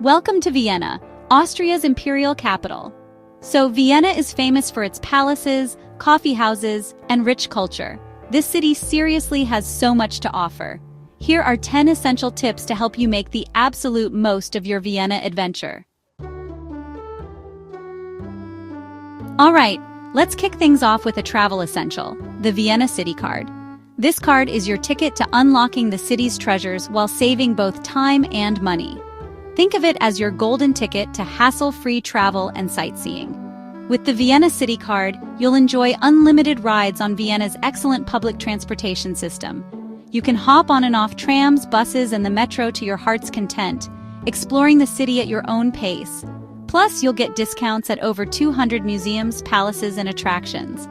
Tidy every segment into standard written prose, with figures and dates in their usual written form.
Welcome to Vienna, Austria's imperial capital. So Vienna is famous for its palaces, coffee houses, and rich culture. This city seriously has so much to offer. Here are 10 essential tips to help you make the absolute most of your Vienna adventure. All right, let's kick things off with a travel essential, the Vienna City Card. This card is your ticket to unlocking the city's treasures while saving both time and money. Think of it as your golden ticket to hassle-free travel and sightseeing. With the Vienna City Card, you'll enjoy unlimited rides on Vienna's excellent public transportation system. You can hop on and off trams, buses, and the metro to your heart's content, exploring the city at your own pace. Plus, you'll get discounts at over 200 museums, palaces, and attractions.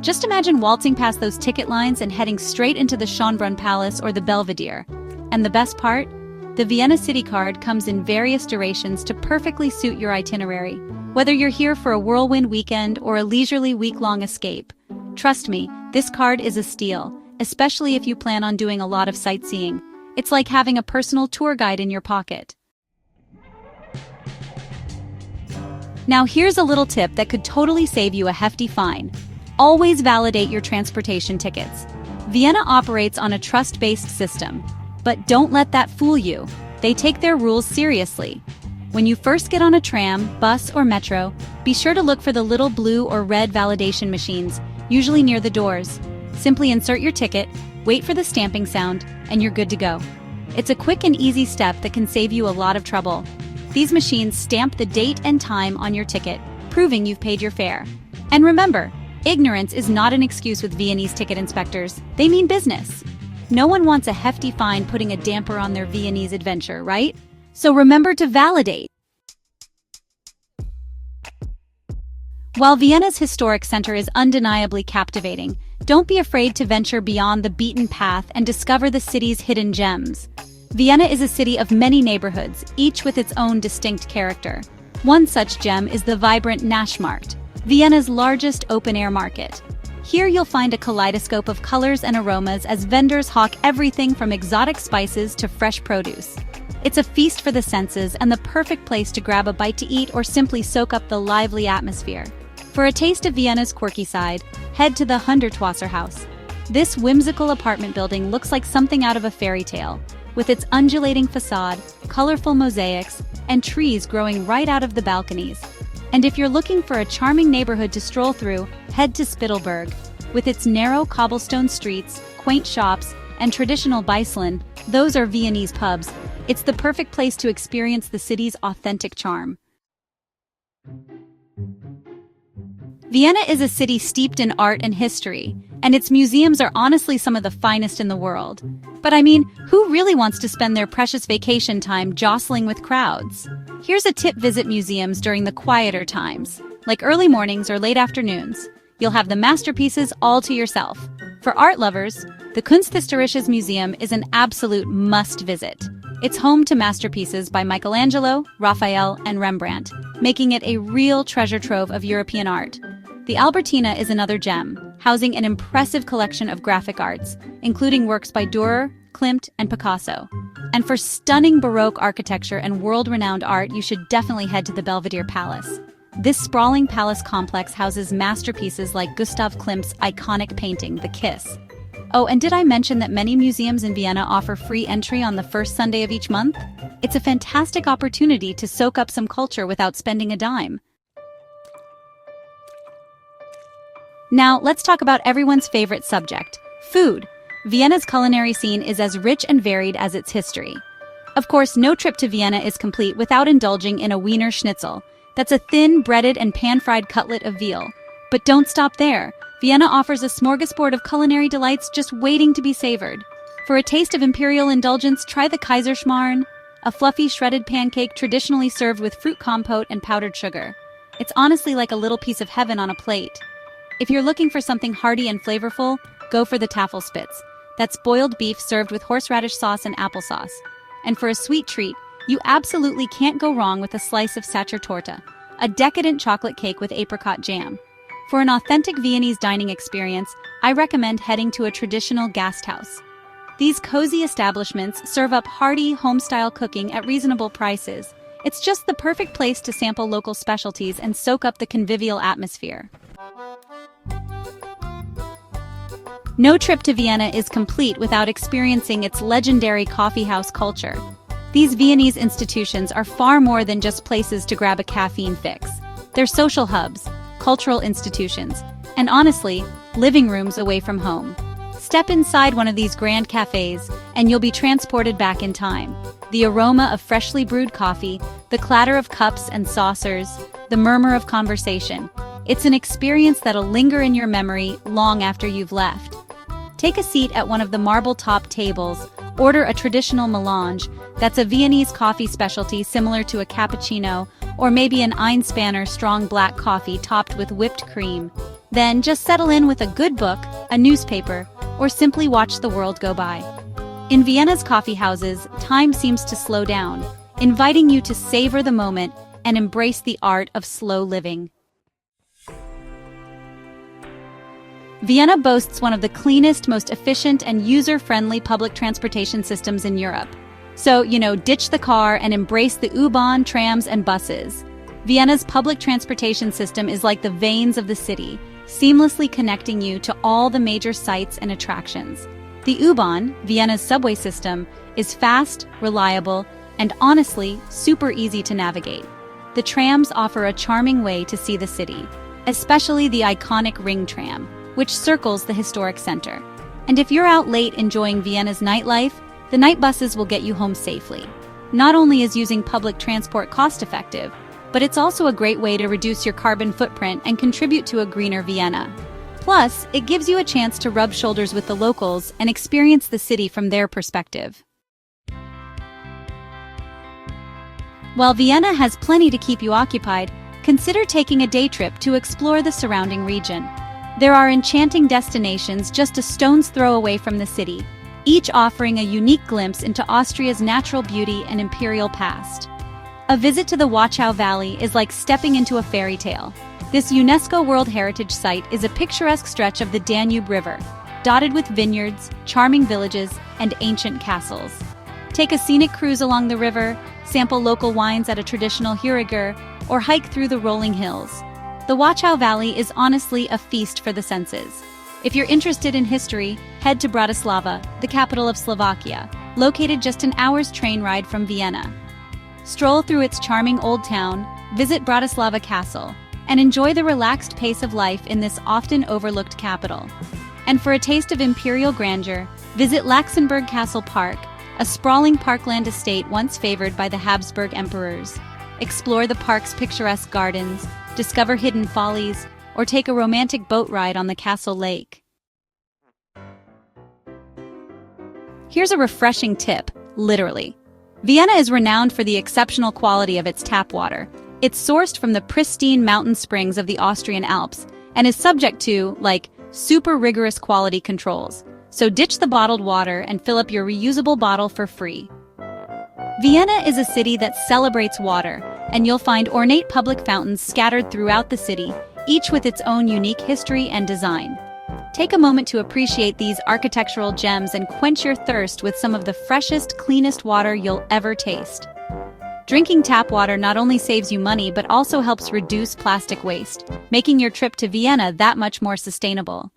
Just imagine waltzing past those ticket lines and heading straight into the Schönbrunn Palace or the Belvedere. And the best part? The Vienna City Card comes in various durations to perfectly suit your itinerary, whether you're here for a whirlwind weekend or a leisurely week-long escape. Trust me, this card is a steal, especially if you plan on doing a lot of sightseeing. It's like having a personal tour guide in your pocket. Now here's a little tip that could totally save you a hefty fine. Always validate your transportation tickets. Vienna operates on a trust-based system. But don't let that fool you. They take their rules seriously. When you first get on a tram, bus, or metro, be sure to look for the little blue or red validation machines, usually near the doors. Simply insert your ticket, wait for the stamping sound, and you're good to go. It's a quick and easy step that can save you a lot of trouble. These machines stamp the date and time on your ticket, proving you've paid your fare. And remember, ignorance is not an excuse with Viennese ticket inspectors. They mean business. No one wants a hefty fine putting a damper on their Viennese adventure, right? So remember to validate. While Vienna's historic center is undeniably captivating, don't be afraid to venture beyond the beaten path and discover the city's hidden gems. Vienna is a city of many neighborhoods, each with its own distinct character. One such gem is the vibrant Naschmarkt, Vienna's largest open-air market. Here you'll find a kaleidoscope of colors and aromas as vendors hawk everything from exotic spices to fresh produce. It's a feast for the senses and the perfect place to grab a bite to eat or simply soak up the lively atmosphere. For a taste of Vienna's quirky side, head to the Hundertwasser House. This whimsical apartment building looks like something out of a fairy tale, with its undulating facade, colorful mosaics, and trees growing right out of the balconies. And if you're looking for a charming neighborhood to stroll through, head to Spittelberg. With its narrow cobblestone streets, quaint shops, and traditional Beislen, those are Viennese pubs. It's the perfect place to experience the city's authentic charm. Vienna is a city steeped in art and history, and its museums are honestly some of the finest in the world. But I mean, who really wants to spend their precious vacation time jostling with crowds? Here's a tip: visit museums during the quieter times, like early mornings or late afternoons. You'll have the masterpieces all to yourself. For art lovers, the Kunsthistorisches Museum is an absolute must-visit. It's home to masterpieces by Michelangelo, Raphael, and Rembrandt, making it a real treasure trove of European art. The Albertina is another gem, housing an impressive collection of graphic arts, including works by Dürer, Klimt, and Picasso. And for stunning Baroque architecture and world-renowned art, you should definitely head to the Belvedere Palace. This sprawling palace complex houses masterpieces like Gustav Klimt's iconic painting, The Kiss. Oh, and did I mention that many museums in Vienna offer free entry on the first Sunday of each month? It's a fantastic opportunity to soak up some culture without spending a dime. Now, let's talk about everyone's favorite subject, food. Vienna's culinary scene is as rich and varied as its history. Of course, no trip to Vienna is complete without indulging in a Wiener Schnitzel. That's a thin, breaded, and pan-fried cutlet of veal. But don't stop there. Vienna offers a smorgasbord of culinary delights just waiting to be savored. For a taste of imperial indulgence, try the Kaiserschmarrn, a fluffy shredded pancake traditionally served with fruit compote and powdered sugar. It's honestly like a little piece of heaven on a plate. If you're looking for something hearty and flavorful, go for the Tafelspitz. That's boiled beef served with horseradish sauce and applesauce. And for a sweet treat, you absolutely can't go wrong with a slice of Sachertorte, a decadent chocolate cake with apricot jam. For an authentic Viennese dining experience, I recommend heading to a traditional Gasthaus. These cozy establishments serve up hearty, home-style cooking at reasonable prices. It's just the perfect place to sample local specialties and soak up the convivial atmosphere. No trip to Vienna is complete without experiencing its legendary coffeehouse culture. These Viennese institutions are far more than just places to grab a caffeine fix. They're social hubs, cultural institutions, and honestly, living rooms away from home. Step inside one of these grand cafes, and you'll be transported back in time. The aroma of freshly brewed coffee, the clatter of cups and saucers, the murmur of conversation. It's an experience that'll linger in your memory long after you've left. Take a seat at one of the marble-top tables, order a traditional melange, that's a Viennese coffee specialty similar to a cappuccino, or maybe an Einspanner strong black coffee topped with whipped cream. Then just settle in with a good book, a newspaper, or simply watch the world go by. In Vienna's coffee houses, time seems to slow down, inviting you to savor the moment and embrace the art of slow living. Vienna boasts one of the cleanest, most efficient, and user-friendly public transportation systems in Europe. So, ditch the car and embrace the U-Bahn, trams, and buses. Vienna's public transportation system is like the veins of the city, seamlessly connecting you to all the major sites and attractions. The U-Bahn, Vienna's subway system, is fast, reliable, and honestly, super easy to navigate. The trams offer a charming way to see the city, especially the iconic Ring tram, which circles the historic center. And if you're out late enjoying Vienna's nightlife, the night buses will get you home safely. Not only is using public transport cost-effective, but it's also a great way to reduce your carbon footprint and contribute to a greener Vienna. Plus, it gives you a chance to rub shoulders with the locals and experience the city from their perspective. While Vienna has plenty to keep you occupied, consider taking a day trip to explore the surrounding region. There are enchanting destinations just a stone's throw away from the city, each offering a unique glimpse into Austria's natural beauty and imperial past. A visit to the Wachau Valley is like stepping into a fairy tale. This UNESCO World Heritage Site is a picturesque stretch of the Danube River, dotted with vineyards, charming villages, and ancient castles. Take a scenic cruise along the river, sample local wines at a traditional Huriger, or hike through the rolling hills. The Wachau Valley is honestly a feast for the senses. If you're interested in history, head to Bratislava, the capital of Slovakia, located just an hour's train ride from Vienna. Stroll through its charming old town, visit Bratislava Castle, and enjoy the relaxed pace of life in this often overlooked capital. And for a taste of imperial grandeur, visit Laxenburg Castle Park, a sprawling parkland estate once favored by the Habsburg emperors. Explore the park's picturesque gardens, discover hidden follies, or take a romantic boat ride on the castle lake. Here's a refreshing tip, literally. Vienna is renowned for the exceptional quality of its tap water. It's sourced from the pristine mountain springs of the Austrian Alps and is subject to, super rigorous quality controls. So ditch the bottled water and fill up your reusable bottle for free. Vienna is a city that celebrates water, and you'll find ornate public fountains scattered throughout the city, each with its own unique history and design. Take a moment to appreciate these architectural gems and quench your thirst with some of the freshest, cleanest water you'll ever taste. Drinking tap water not only saves you money but also helps reduce plastic waste, making your trip to Vienna that much more sustainable.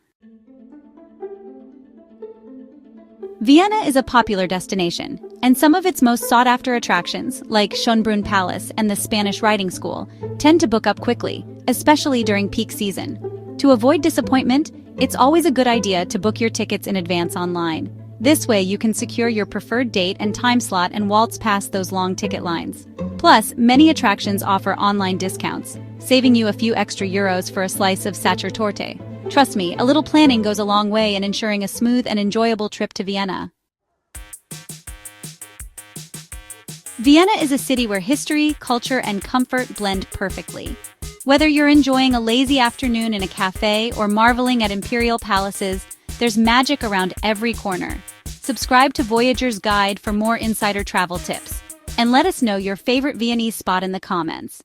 Vienna is a popular destination, and some of its most sought-after attractions, like Schönbrunn Palace and the Spanish Riding School, tend to book up quickly, especially during peak season. To avoid disappointment, it's always a good idea to book your tickets in advance online. This way you can secure your preferred date and time slot and waltz past those long ticket lines. Plus, many attractions offer online discounts, saving you a few extra euros for a slice of Sachertorte. Trust me, a little planning goes a long way in ensuring a smooth and enjoyable trip to Vienna. Vienna is a city where history, culture, and comfort blend perfectly. Whether you're enjoying a lazy afternoon in a cafe or marveling at imperial palaces, there's magic around every corner. Subscribe to Voyager's Guide for more insider travel tips. And let us know your favorite Viennese spot in the comments.